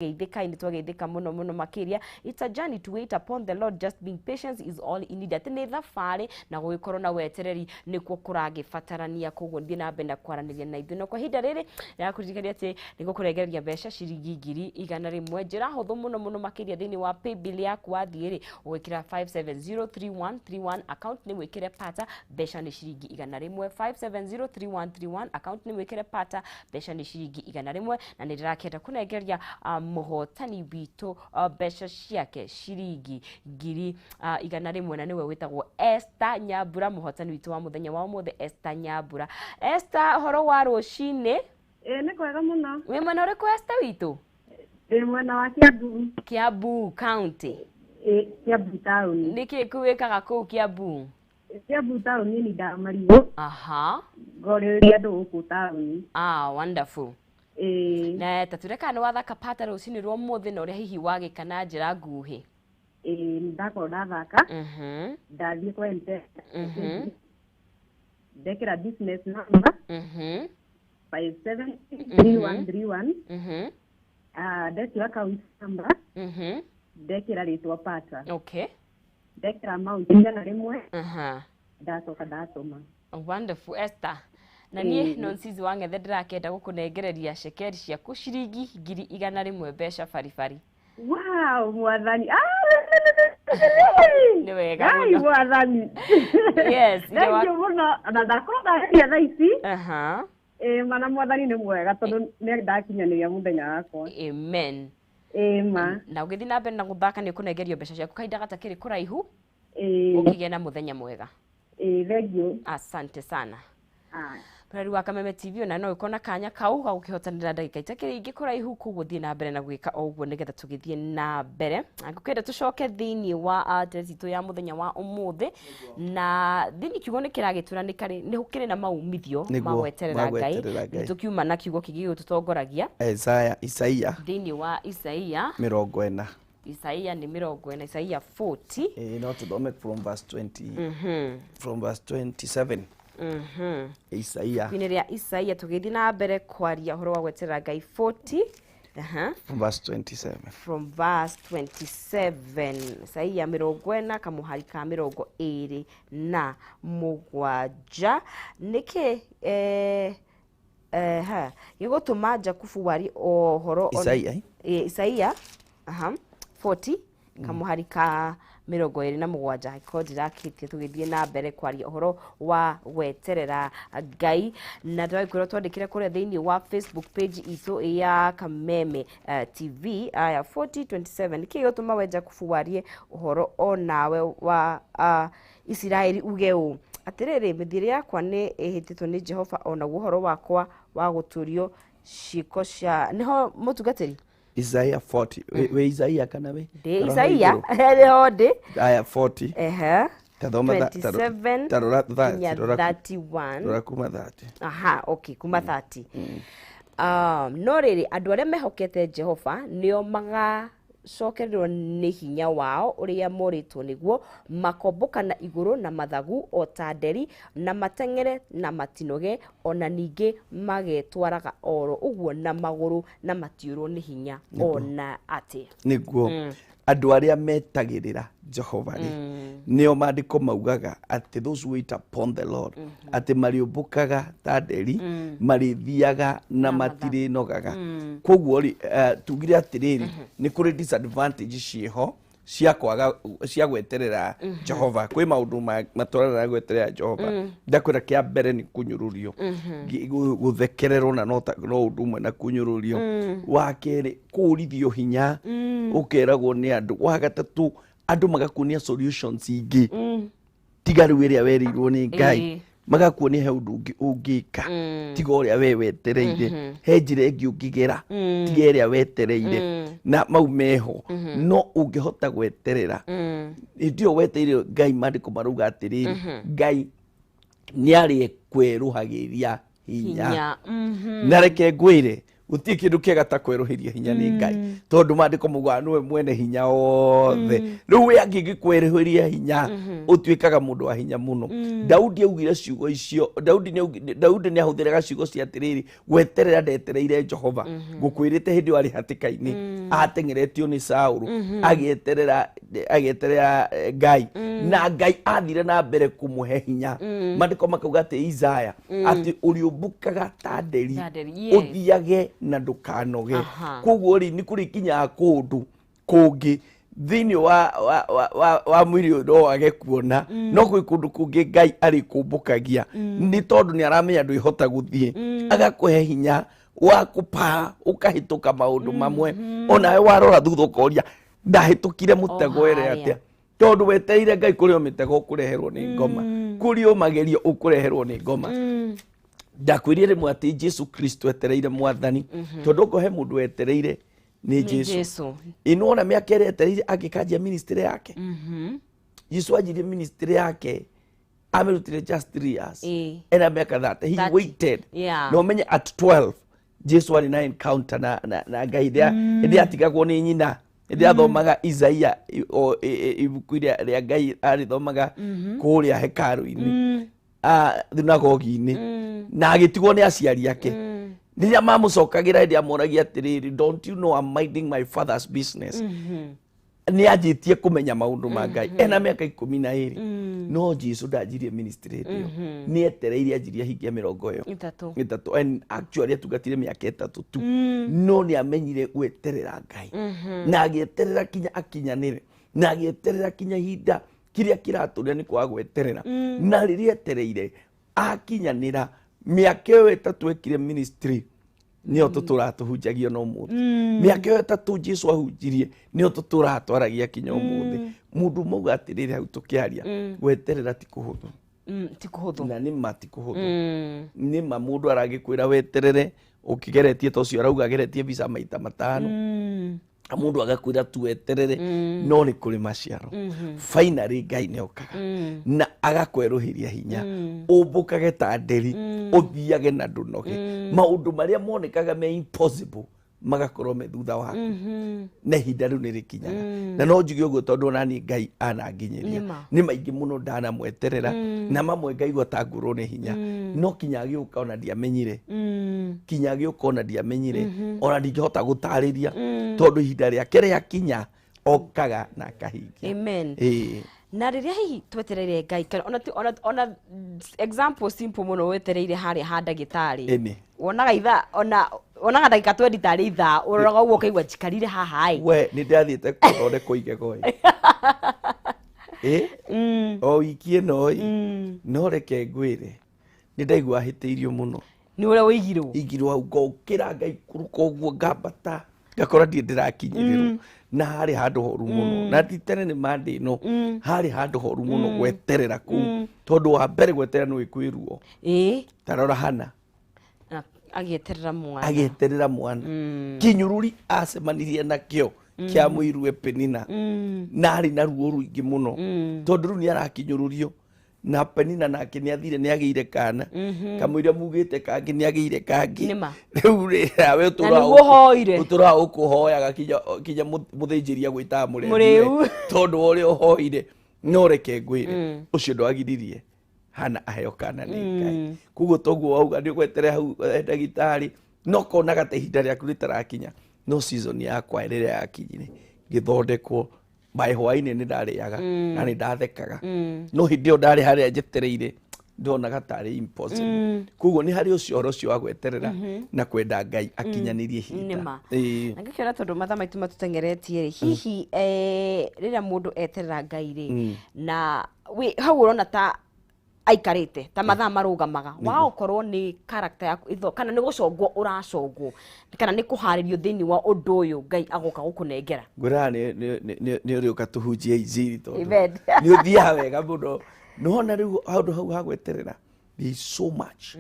geithika ini twageithika muno muno makiria. It's a journey to wait upon the Lord. Just being patient is all you need. Ati ni thabari na gugikorwo na wetereri nikuo kuragibatarania koguo thie na mbere kwaraniria na ithuĩ no kwa hinda rĩrĩ ya kuririkania ati niguo kurengereria mbeca ciringi 100,000 njira huthu muno muno makiria thĩinĩ wa paybill yaku wathie ugikira 5703131 account ni mwikire pata mbeca ni ciringi 100 5703131 account ni mwikire pata mbeca ni ciringi 100 na ni ndirakenda kunengeria muhotani witũ mbeca ciake ciringi 100,000 na niwe witagwo Esther Nyambura muhotani witũ wa muthenya wa umuthi Esther Nyambura. Esther, horo wa rucini? Ni kwega muno. We mwena uriku Esther witũ? Mwena wa Kiambu. Kiambu County. Kiambu town. Niki kuwekaga kuu Kiambu? Kiambu town ni Ndamarigo. Aha. Gore andu guku town. Wonderful. Na tatureka ni wathaka pata rucini rwa muthi na uria hihi wagika na njira nguhi. Ndako ndathaka. Ndathie kwa ente. Dekira business number. 573131. That's your account number. Dekira ritwa pata. Okay. Dekira amount ngana rimwe. Ndacoka ndatuma. Wonderful Esther. Na nie nonsizi wangethe ndirakenda gukunengereria shekeri ciaku ciringi 100,000 mbeca baribari. Wow, mwathani. Ni wega muno. Mwathani. Yes, thank you muno. Na ndakora ndaria thaici. Mana mwathani ni mwega tondu ni ndakinyaniria muthenya wakwa. Amen. Ma. Na ugithi na mbere na guthaka ni kunengerio mbeca ciaku kainda gatakiri kuraihu. Ukigia na muthenya mwega. Thank you. Asante sana. Murari wa Kameme TV na no ikona kanya kau ga gukihotanira ndagika itakiri ingi kuraihu kuguo thie na mbere na gwika oguo nigetha tugithie na mbere ngukenda tucoke thiini wa tesitu ya muthenya wa umuthi na thiini kiugo ni kiragitura ni kari ni hukire na maumithio magweterera Ngai tukiuma na kiugo kigi tutongoragia Isaia thiini wa Isaia 40 Isaia ni 40 Isaia 40 no tuthome from verse 20 from verse 27 Isaia Kwineria Isaia tugithi na mbere kwaria horo wa gweterera Ngai 40 from verse 27 from verse 27 Isaia 40 kamuhari ka 27 niki gigutuma Jakubu wari ohoro Isaia 40 kamuhari ka 27 iko ndirakitie tugithie na mbere kwaria uhoro wa gweterera Ngai na ndagikoro twandikire kure thiini wa Facebook page itu ya Kameme TV aya 4027 kigotuma wenja kufuarie uhoro onawe wa Israeli ugeu atiriri mithiri yakwa ni ihititwo ni Jehova ona uhoro wakwa wa guturio ciko cia niho mutungatiri Isaia 40 we Isaia kana we Isaia hode aya 40 tathoma 27 tarora 31 rora kuma 30 okay kuma 30 no riri andu aria mehokete Jehova nio magacokererwo ni hinya wao uria moritwo niguo makomboka na iguru na mathagu o ta nderi na matengere na matinoge ona ningi magetwaraga oro uguo na maguru na matiurwo ni hinya ona ati niguo andu aria metagirira Jehova nio maandiko maugaga ati those wait upon the Lord ati mariumbukaga ta nderi marithiaga na matiri nogaga koguo tugire atiriri ni kuri disadvantage cieho cia gweterera Jehova kwi maundu matwarana gweterera Jehova ndakwira kia mbere ni kunyururio guthekererwo na no undu mwe na kunyururio wa keri kurithio hinya ukeragwo ni andu wa gatatu andu magakunia solutions ingi tigaru iria werirwo ni Ngai magakuonia he undu ungika tiga uria we wetereire he njira ingi ungigira tiga iria wetereire na mau meho no ungihota gweterera ndio weteire Ngai maandiko maruga atiriri Ngai ni ari kweruhagiria hinya na reke ngwire gutie kindu kiega ta kweruhiria hinya ni Ngai tondu mandiko muga niwe mwene hinya othe riu we angigikweruhiria hinya utuikaga mundu wa hinya muno Daudi augire ciugo icio Daudi ni ahuthiraga ciugo cia atiriri gweterera ndetereire Jehova ngukwirite hindi wari hatikaini atengeretio ni Saulu agieterera Ngai na Ngai athire na mbere kumuhe hinya mandiko makauga ati Isaya ati uriumbukaga ta nderi uthiage na ndukanoge koguo ri ni kuri kinya kundu kungi thini wa mwiri uyu age kuona no kwi kundu kungi Ngai ari kumbukagia ni tondu ni aramenya ndu ihota guthie agakuhe hinya wa kupa ukahituka maundu mamwe ona we warora thutha ukoria ndahitukire mutego ere atia tondu weteire Ngai kurio mitego ukureherwo ni ngoma kurio magerio ukureherwo ni ngoma ndakwirire rimwe ati Jesu Kristo etereire mwathani tondu ukohe mundu wetereire ni Jesu inona miaka ere etereire agikajia ministry yake Jesu ajirie ministry yake amerutire just 3 years ena miaka 30 he waited no menye at 12 Jesu ari na encounter na Ngai ndi atigagwo ni nyina ndi athomaga Isaia ibuku ria Ngai ari thomaga kuria hekaru-ini thunagogi-ini na agitigwo ni aciari ake ndiria mamucokagira ndi amoragia atiriri don't you know I'm minding my father's business ni ajitie kumenya maundu ma Ngai ena miaka 12 no Jesu ndajirie ministry dio ni etereire ajirie hikia 30 and actually atugatire miaka 3 tu no ni amenyire gweterera Ngai na agieterera kinya akinyanire na agieterera kinya hinda kiria kiraturia ni kwa gweterera na riria etereire akinyanira miaka 3 ekire ministry nio tuturatuhunjagia no muthi miaka 3 Jesu ahunjirie nio tuturatwaragia kinya umuthi mundu mauga atirire hau tukiaria gweterera ti kuhuthu na ni mati kuhuthu ni mundu aragikwira weterere ukigeretie tocio arauga ageretie visa maita 5 mundu agakwira tu weterere no ni kuri maciaro finally Ngai ni okaga na agakweruhiria hinya umbukage ta nderi uthiage na ndunoge maundu maria monekaga me impossible magakorwo me thutha waku na ihinda riu ni rikinyaga na no njuge uguo tondu nani Ngai ananginyiria ni maingi muno ndana mweterera na mamwe ngaigua ta ngurwo ni hinya no kinya giuka ona ndiamenyire kinya giuka ona ndiamenyire ona ndingihota gutariria tondu ihinda riake riakinya okaga na akahingia amen na riria hihi twetereire Ngai ona example simple muno wetereire hari handagitari wonaga itha onaga ndagika 20 tari itha uroraga uguo kaigua chikarire haha we ni ndathiete kuthonde kuige goi o ikie noi no reke ngwire ni ndaigua hiteirio muno ni ure wigirwo hau ngokira Ngai kuruka uguo ngambata ngakora ndi ndirakinyirirwo na hari handu horu muno na titene ni mandi no hari handu horu muno gweterera ku tondu wa mbere gweterera no ikwiruo tarora hana agieterera mwana kinyururi acemanirie nakio kia muirue Penina na ari na ruo ruingi muno tondu ni arakinyururio na Penina nake ni athire ni ageire kana kamwira mugite kangi ni ageire kangi riu rira we utura ukuhoyaga kinya muthinjiria gwita mureu tondu uri uhoire no reke ngwire ucio ndwagiririe hana aheo kana ni Ngai kuguo toguo auga ni gwetere hau ndagitari no konaga te ihinda riaku ritarakinya no season yakwa riria yakinyire ngithondekwo by hwaini ni ndariaga na ni ndathekaga no hindi ndari haria njetereire ndonaga tari impossible kuguo ni hari ucio horo cio wa gweterera na kwenda Ngai akinyanirie hinda ngikiona tondu matha maitu matutengeretie ri hihi riria mundu eterera Ngai ri na we hau urona ta aikarite ta matha marugamaga wa ukorwo ni character yaku itho kana ni gucongwo uracongwo kana ni kuharirio thini wa undu uyu Ngai agoka gukunengera ngura ni uri ukatuhunjia injiri tondu ni uthia wega muno no na riu handu hau ha gweterera there is so much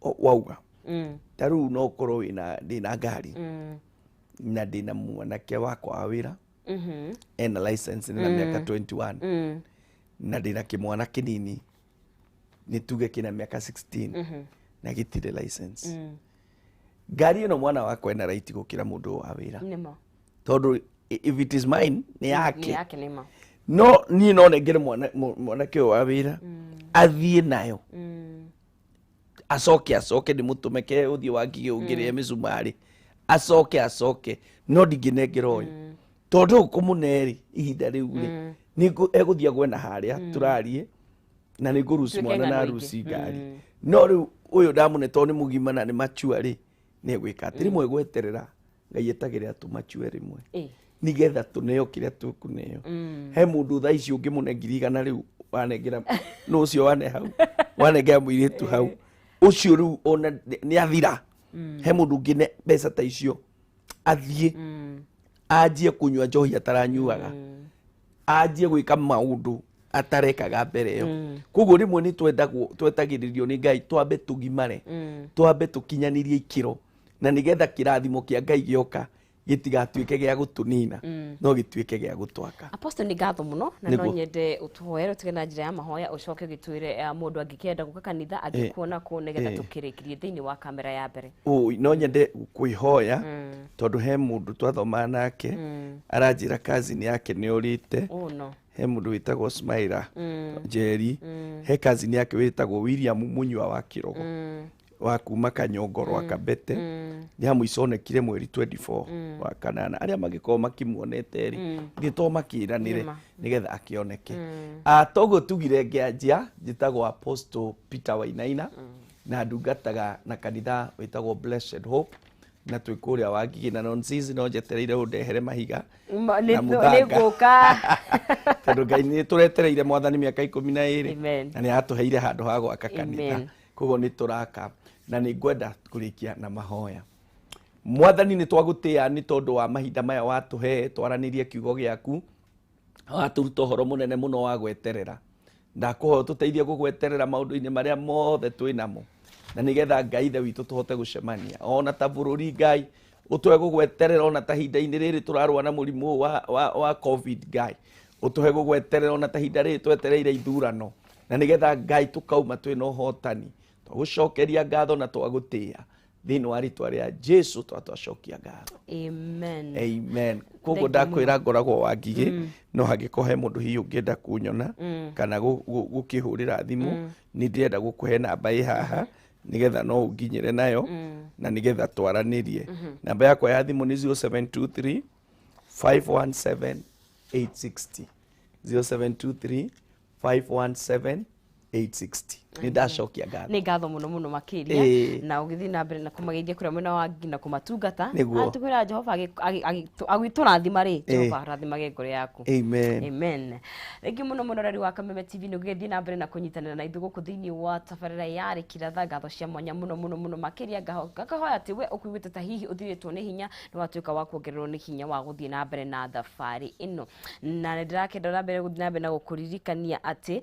wauga taru no korwo ndina ngari na ndina mwanake wakwa wa wira ena license na miaka 21 na ndina kimwana kinini ni tuge kina miaka 16 na gitire license ngari ĩno mwana wakwa ena right gũkĩra mũndũ wa wĩra nĩma tondũ if it is mine nĩ yake nĩma no niĩ no nengere mwanake ũyũ wa wĩra athiĩ nayo acoke ndĩmũtũme ke ũthiĩ wa ngigĩ ũngĩrĩe mĩcumarĩ acoke no ndingĩnengera ũyũ tondũ ũkũmũne-rĩ ihinda rĩu-rĩ egũthiĩ gwena harĩa tũrarie na nĩ ngũruci mwana na ruci ngari no rĩu ũyũ ndamũne tondũ nĩ mũgima na nĩ mature-rĩ nĩ egwĩka atĩ rĩmwe gweterera Ngai etagĩrĩra tũmachue rĩmwe nigetha tũneo kĩrĩa tũkũneo he mũndũ thaa ici ũngĩmũne 100 rĩu wanengera no ũcio wanengera mũirĩtu hau ũcio rĩu ona nĩ athira he mũndũ ũngĩ mbeca ta icio athiĩ anjie kũnyua njohi ataranyuaga anjie gwĩka maũndũ atarekaga mbere ĩyo koguo rĩmwe nĩ twetagĩrĩrio nĩ Ngai twambe tũgimare twambe tũkinyanĩrie ikĩro na nigetha kĩrathimo kĩa Ngai gĩoka gĩtigatuĩke gĩa gũtũnina no gĩtuĩke gĩa gũtwaka. Apostle nĩ ngatho mũno na no nyende ũtũhoere tũge na njĩra ya mahoya ũcoke gĩtwĩre mũndũ angĩkĩenda gũka kanitha angĩkuona kũ nigetha tũkĩrĩkĩrie thĩinĩ wa kamera ya mbere. No nyende kwĩhoya tondũ he mũndũ twathoma nake aranjĩra cousin yake nĩ ũrĩte he mũndũ wĩtagwo Smaira Njeri he cousin yake wĩtagwo William Munywa wa Kĩrogo wa kuma Kanyongo rwa Kabete nĩ hamwe iconekire mweri 24 wa kanana arĩa magĩkorwo makimuonete-rĩ ngĩtoo makĩranĩre nigetha akĩoneke toguo tugire ngĩanjia njĩtagwo Apostle Peter Wainaina na ndungataga na kanitha wĩtagwo Blessed Hope na twĩ kũrĩa wa Ngigĩ na Nonsizi no njetereire ũndehere mahiga na mũthanga tondũ Ngai nĩ tũretereire mwathani mĩaka 12 na nĩ atũheire handũ ha gwaka kanitha koguo nĩ tũraka na nĩ ngwenda kũrĩkia na mahoya. Mwathani nĩ twagũtĩĩa nĩ tondũ wa mahinda maya watũhe twaranĩrie kiugo gĩaku watũruta ũhoro mũnene mũno wa gweterera ndakũhoya tũteithie gũgweterera maũndũ-inĩ marĩa mothe twĩ namo na nigetha Ngai ithe witũ tũhote gũcemania ona ta bũrũri Ngai ũtũhe gũgweterera ona ta hinda-inĩ rĩrĩ tũrarũa na mũrimũ wa COVID Ngai ũtũhe gũgweterera ona ta hinda rĩrĩ twetereire ithurano na nigetha Ngai tũkauma twĩna ũhotani twagũcokeria ngatho na twagũtĩĩa thĩinĩ wa rĩtwa rĩa Jesu twatwacokia ngatho amen. Koguo ndakwĩra ngoragwo wa Ngigĩ no hangĩkorwo he mũndũ hihi ũngĩenda kunyona kana gũkĩhũrĩra thimũ nĩ ndĩrenda gũkũhe namba ĩ haha nigetha no ũnginyĩre nayo na nigetha twaranĩrie. Namba yakwa ya thimũ nĩ 0723 517 860 0723 517 860 nĩ ndacokia ngatho nĩ ngatho mũno mũno makĩria na ũgĩthiĩ na mbere na kũmageithia kũrĩa mwena wa Ngigĩ na kũmatungata atũkwĩra Jehova agĩtũrathima-rĩ Jehova rathimage ngoro yaku amen. Rĩngĩ mũno mũnoreri wa Kameme TV nĩ ũgĩthiĩ na mbere na kũnyitanĩra na ithuĩ gũkũ thĩinĩ wa tabarĩra ya Rikiratha ngatho cia mwanya mũno mũno mũno makĩria ngakahoya atĩ we ũkuĩte ta hihi ũthirĩtwo nĩ hinya nĩ watuĩka wa kuongererwo nĩ hinya wa gũthiĩ na mbere na thabarĩ ĩno na nĩ ndĩrakenda na mbere gũthiĩ na mbere na gũkũririkania atĩ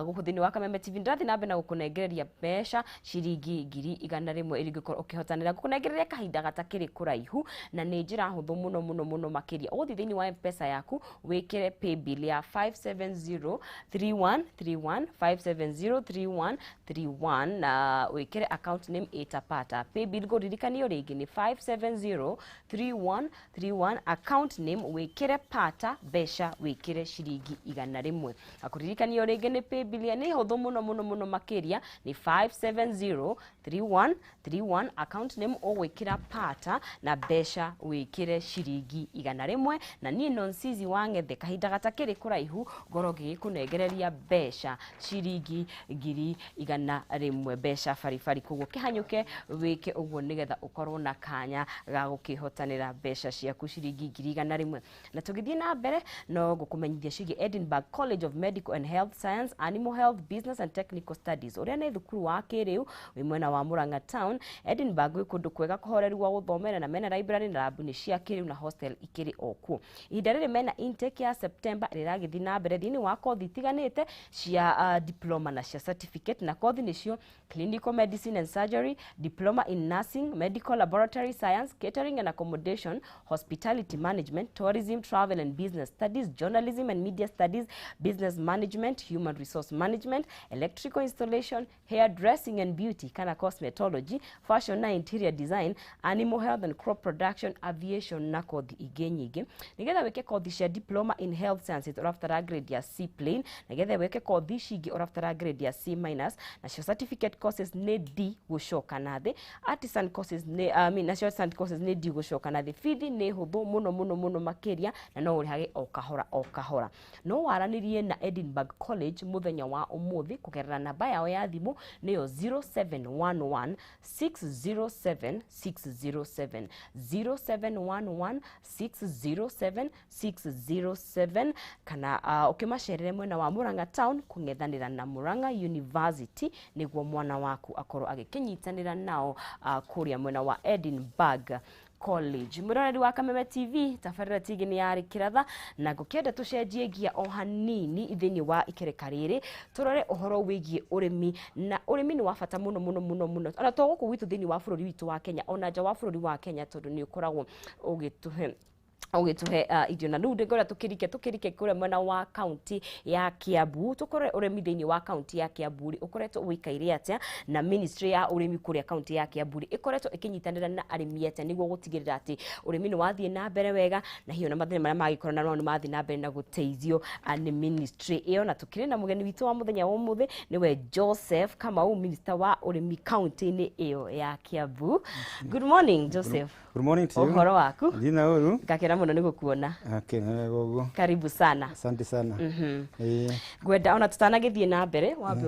gũkũ thĩinĩ wa Kameme TV ndĩrathiĩ na mbere na gũkũnengereria mbeca ciringi 100 ĩrĩa ũngĩkorwo ũkĩhotanĩra gũkũnengereria kahinda gatakĩrĩ kũraihu na nĩ njĩra hũthũ mũno mũno mũno makĩria ũgũthiĩ thĩinĩ wa M-Pesa yaku wĩkĩre paybill ya 5703131 5703131 na wĩkĩre account name ĩtapata paybill ngũririkanio rĩngĩ nĩ 5703131 account name wĩkĩre pata mbeca wĩkĩre ciringi 100 akũririkanio rĩngĩ nĩ paybill ya nĩ hũthũ mũno mũno mũno makĩria nĩ 5703131 account name ũgwĩkĩra pata na mbeca wĩkĩre ciringi 100 na niĩ Nonsizi wa Ng'ethe kahinda gatakĩrĩ kũraihu ngoro gĩgĩkũnengereria mbeca ciringi 100 mbeca baribari koguo kĩhanyũke wĩke ũguo nĩgetha ũkorwo na kanya ga gũkĩhotanĩra mbeca ciaku ciringi 100 na tũgĩthiĩ na mbere no gũkũmenyithia ciĩgiĩ Edinburgh College of Medical and Health Science Animal Health Business and Technical Studies ũrĩa nĩ thukuru wa kĩrĩu wĩ mwena wa Murang'a Town. Edinburgh gwĩ kũndũ kwega kũhoreru gwa gũthomera na mena library na labu nĩ cia kĩrĩu na hostel ikĩrĩ o kuo. Ihinda rĩrĩ mena intake ya September ĩragĩthiĩ na mbere thĩinĩ wa kothi itiganĩte cia diploma na cia certificate na kothi nĩcio clinical medicine and surgery, diploma in nursing, medical laboratory science, catering and accommodation, hospitality management, tourism, travel and business studies, journalism and media studies, business management, human resource management, electrical medical installation, hairdressing and beauty kana cosmetology, fashion na interior design, animal health and crop production, aviation na kothi ingĩ nyingĩ. Nigetha wĩke kothi cia diploma in health sciences ũrabatara grade ya C plain, nigetha wĩke kothi cingĩ ũrabatara grade ya C minus, nacio certificate courses nĩ D gũcoka na thĩ, artisan courses nacio artisan courses nĩ D gũcoka na thĩ. Bithi nĩ hũthũ mũno makĩria na no ũrĩhage o kahora. No waranĩrie na Edinburgh College mũthenya wa ũmũthĩ kũgerera namba yao ya thimũ nĩyo 0711 607 607 0711 607 607 kana ũkĩmacerere mwena wa Murang'a town kũng'ethanĩra na Murang'a University nĩguo mwana waku akorwo agĩkĩnyitanĩra nao kũrĩa mwena wa Edinburgh College. Mũroreri wa Kameme TV, tabarĩra tigĩ nĩ ya Rikiratha na ngũkĩenda tũcenjie ngia o hanini thĩinĩ wa ikereka rĩrĩ tũrore ũhoro wĩgiĩ ũrĩmi, na ũrĩmi nĩ wa bata mũno ona to gũkũ gwitũ thĩinĩ wa bũrũri witũ wa Kenya, ona nja wa bũrũri wa Kenya tondũ nĩ ũkoragwo ũgĩtũhe irio. Na rĩu ndĩngĩra tũkĩrike kũrĩa mwena wa kaunti ya Kiambu, tũkore ũrĩmi thĩinĩ wa kaunti ya Kiambu ũkoretwo ũikaire atĩa, na ministry ya ũrĩmi kũrĩa kaunti ya Kiambu ĩkoretwo ĩkĩnyitanĩra na arĩmi atĩa nĩguo gũtigĩrĩra atĩ ũrĩmi nĩ wathiĩ na mbere wega, na hiyo na mathĩna marĩa magĩkorwo na nĩ mathiĩ na mbere na gũteithio nĩ ministry ĩyo. Na tũkĩrĩ na mũgeni witũ wa mũthenya wa ũmũthĩ nĩwe Joseph Kamau, minister wa ũrĩmi kaunti-inĩ ĩyo ya Kiambu. Good morning Joseph. Good morning to you. Ũhoro waku? Ndina ũru. Ngakena mũno nĩ gũkuona. Okay, gogo. Karibu sana. Asante sana. Ngwenda ona tutanagĩthiĩ na mbere wambe